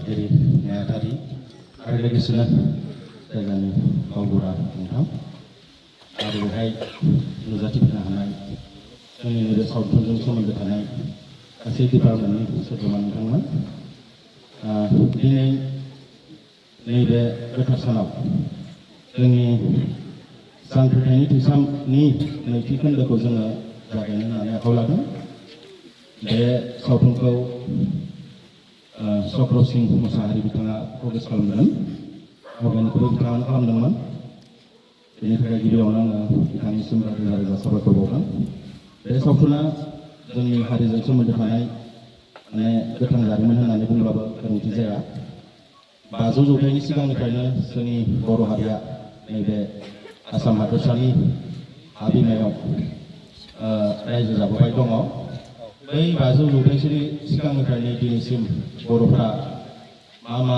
आफादगिरि नेहाथारि आरो लोगोसेनो जायगानि गावबुरा नोंथां आरो बेहाय नुजाथिफैनो हानाय जोंनि नैबे सावथुनजों सोमोन्दो थानाय गासै डिपार्टमेन्टनि सोद्रोमा नोंथांमोन दिनै नैबे गोथार सानाव जोंनि जांख्रिथायनि थैसामनि नैथि खोन्दोखौ जोङो जागायनो होननानै आखायाव लादों। बे सावथुनखौ चक्र सिंह मुसाहारि बिथाङा प्रडिउस खालामदोंमोन, अर्गेनिकखौबो बिथाङानो खालामदोंमोन। बेनि थाखाय गिबियावनो आङो बिथांनिसिम रोजा रोजा साबायखर बावदों। बे सावथुना जोंनि हारिजों सोमोन्दो थानाय माने गोथां जारिमिन होननानै बुंब्लाबो गोरोन्थि जाया। 500 जौथाइनि सिगांनिफ्रायनो जोंनि बर' हारिया नैबे आसाम हादोरसानि हा बिमायाव रायजो जाबोबाय दङ। बै 500 जौथाइसोनि सिगांनिफ्रायनो दिनैसिम बर'फ्रा मा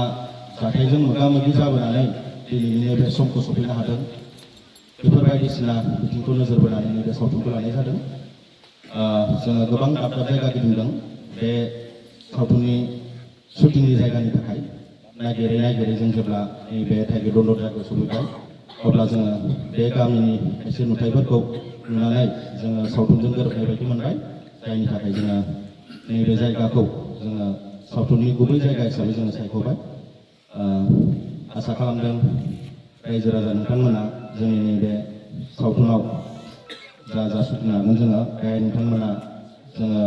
जाथायजों मोगा मोगि जाबोनानै दिनैनि नैबे समखौ सफैनो हादों, बेफोर बायदिसिना बिथिंखौ नोजोर बोनानै नैबे सावथुनखौ लानाय जादों। जोङो गोबां दाब दाब जायगा गिदिंदों बे सावथुननि शुटिंनि जायगानि थाखाय। नागिरै जों जेब्ला नैबे थाइगेदन्द जायगायाव सफैबाय अब्ला जोङो बे गामिनि खायसे नुथायफोरखौ नुनानै जोङो सावथुनजों गोरोबनाय बायदि मोनबाय, जायनि थाखाय जोङो नैबे जायगाखौ जोङो सावथुननि गुबै जायगा हिसाबै जोङो सायख'बाय। आसा खालामदों रायजो राजा नोंथांमोना जोंनि नैबे सावथुनाव जा शुटिं लागोन जोङो बेहाय नोंथांमोना जोङो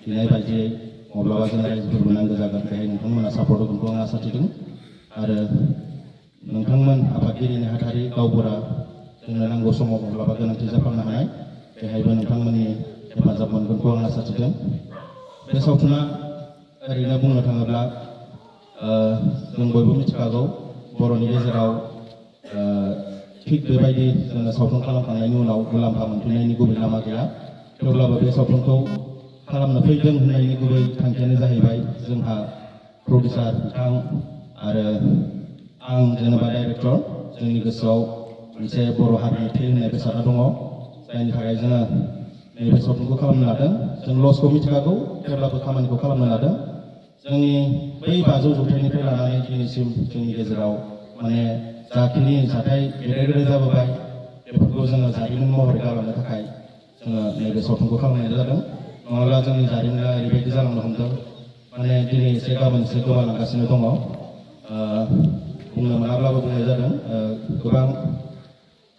बिनाय बायदियै माब्लाबा जों रायजोफोरबो नांगौ जागोन, बेहाय नोंथांमोना सापर्ट होगोनखौ आं आसा थिदों। आरो नोंथांमोन आफादगिरि नेहाथारि गावबुरा जोंनो नांगौ समाव माब्लाबा गोनांथि जाफ्लांनो हानाय, बेहायबो नोंथांमोननि हेफाजाब मोनगोनखौ आं आसा थिदों। बे सावथुना ओरैनो बुंनो थाङोब्ला जों बयबो मिथिखागौ बर'नि गेजेराव थिग बेबायदि जोङो सावथुन खालामखांनायनि उनाव मुलाम्फा मोनफिननायनि गुबै लामा गैया। थेवब्लाबो बे सावथुनखौ खालामनो फैदों होननायनि गुबै थांखियानो जाहैबाय जोंहा प्रडिउसार बिथां आरो आं जेनेबा डाइरेक्टर, जोंनि गोसोआव मोनसे बर' हारिनि थै होननाय बेसादा दङ, जायनि थाखाय जोङो नैबे सावथुनखौ खालामनो लादों। जों लसखौ मिथिखागौ, थेवब्लाबो खामानिखौ खालामनो लादों। जोंनि बै 500 जौथाइनिफ्राय लानानै दिनैसिम जोंनि गेजेराव माने जाखिनि जाथाय गेदेर गेदेर जाबोबाय बेफोरखौ जोङो जारिमिन महरै गालांनो थाखाय जोङो नैबे सावथुनखौ खालामनाय जादों। नङाब्ला जोंनि जारिमिना ओरैबायदि जालांनो हमदों, माने दिनै एसे गाबोन एसे गोमालांगासिनो दङ। बुंनो मोनाब्लाबो बुंनाय जादों, गोबां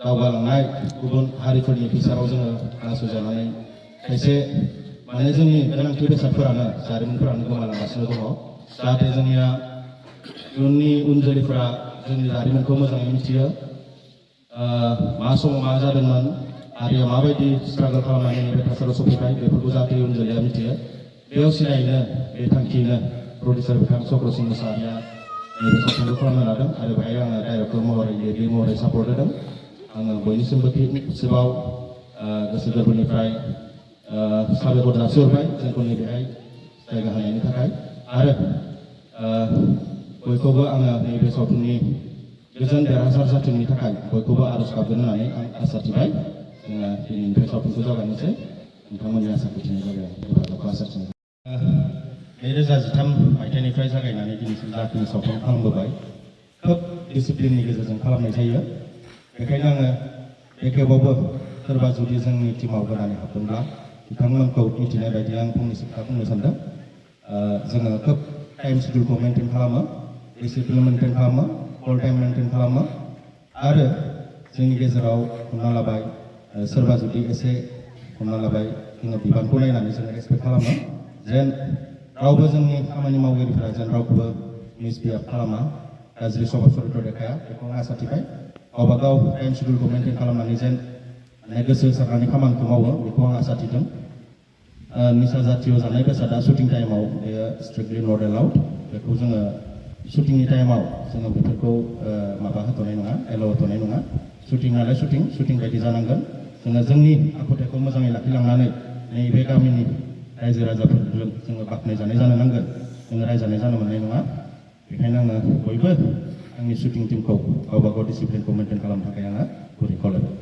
दावगालांनाय गुबुन हारिफोरनि फिसाराव जोङो नासयजानानै खायसे माने जोंनि गोनांथि बेसादफोरानो जारिमिनफोरानो गोमालांगासिनो दङ। जाहाथे जोंनिया इयुननि उन जोलैफोरा जोंनि जारिमिनखौ मोजाङै मिथियो, मा समाव मा जादोंमोन, हारिया माबायदि स्ट्रागल खालामनानै नैबे थासारियाव सफैबाय बेफोरखौ जाहाथे इयुन जोलैया मिथियो। बे असिलायैनो बे थांखियैनो प्रडिउसार बिथां चक्र सिंह मुसाहारिया नैबे सावथुनखौ खालामनो लादों आरो बेहाय आङो डाइरेक्टर महरै लिरगिरि महरै सापर्ट होदों। आङो बयनिसिमबो खेबसेबाव गोसो गोरबोनिफ्राय साबायखर जासिहरबाय जोंखौ नैबेहाय जायगा होनायनि थाखाय। आरो बयखौबो आङो नैबे सावथुननि गोजोन देरहासार जाथोंनि थाखाय बयखौबो आरज गाबगोन होननानै आं आसा थिबाय। जोङो दिनैनिफ्राय सावथुनखौ जागायनोसै, नोंथांमोननि आसा खाथिनाय जाबाय हेफाजाबखौ आसा थिबाय। 2013 मायथाइनिफ्राय जागायनानै दिनैसिम जाखिनि सावथुन खालामबोबाय खोब डिसिप्लिननि गेजेरजों खालामनाय जायो। बेखायनो आङो बे खेबावबो सोरबा जुदि जोंनि टिमाव गोदानै हाबदोंब्ला बिथांमोनखौ मिथिनाय बायदि आं फंनैसो खोथा बुंनो सानदों। जोङो खोब टाइम शेड्युलखौ मेनटेन खालामो, डिसिप्लिन मेनटेन खालामो, फुल टाइम मेनटेन खालामो। आरो जोंनि गेजेराव हमना लाबाय सोरबा जुदि एसे हमना लाबाय जोङो बिबानखौ नायनानै जोङो रेसपेक्ट खालामो, जेन रावबो जोंनि खामानि मावगिरिफोरा जेन रावखौबो मिसबिहेभ खालामा, गाज्रि सभाब चरित्र देखाया, बेखौ आं आसा थिबाय। गावबा गाव टाइम शेड्युलखौ मेनटेन खालामनानै जेन माने गोसो होसारनानै खामानिखौ मावो, बेखौ आं आसा थिदों। निसा जातीय जानाय बेसादा शुटिं टाइमाव बेयो स्ट्रिक्टलि नट एलाउड, बेखौ जोङो शुटिंनि टाइमाव जोङो बेफोरखौ माबा होथ'नाय नङा, एलाउ होथ'नाय नङा। शुटिं नालाय शुटिं बायदि जानांगोन। जोङो जोंनि आखुथायखौ मोजाङै लाखिलांनानै नैबे गामिनि रायजो राजाफोरजों जोङो बाख्नायजानाय जानो नांगोन, जोङो रायजानाय जानो मोननाय नङा। बेखायनो आङो बयबो आंनि शुटिं टिमखौ गावबा गाव डिसिप्लिनखौ मेनटेन खालामनो थाखाय आङो गुरै खावलायबाय।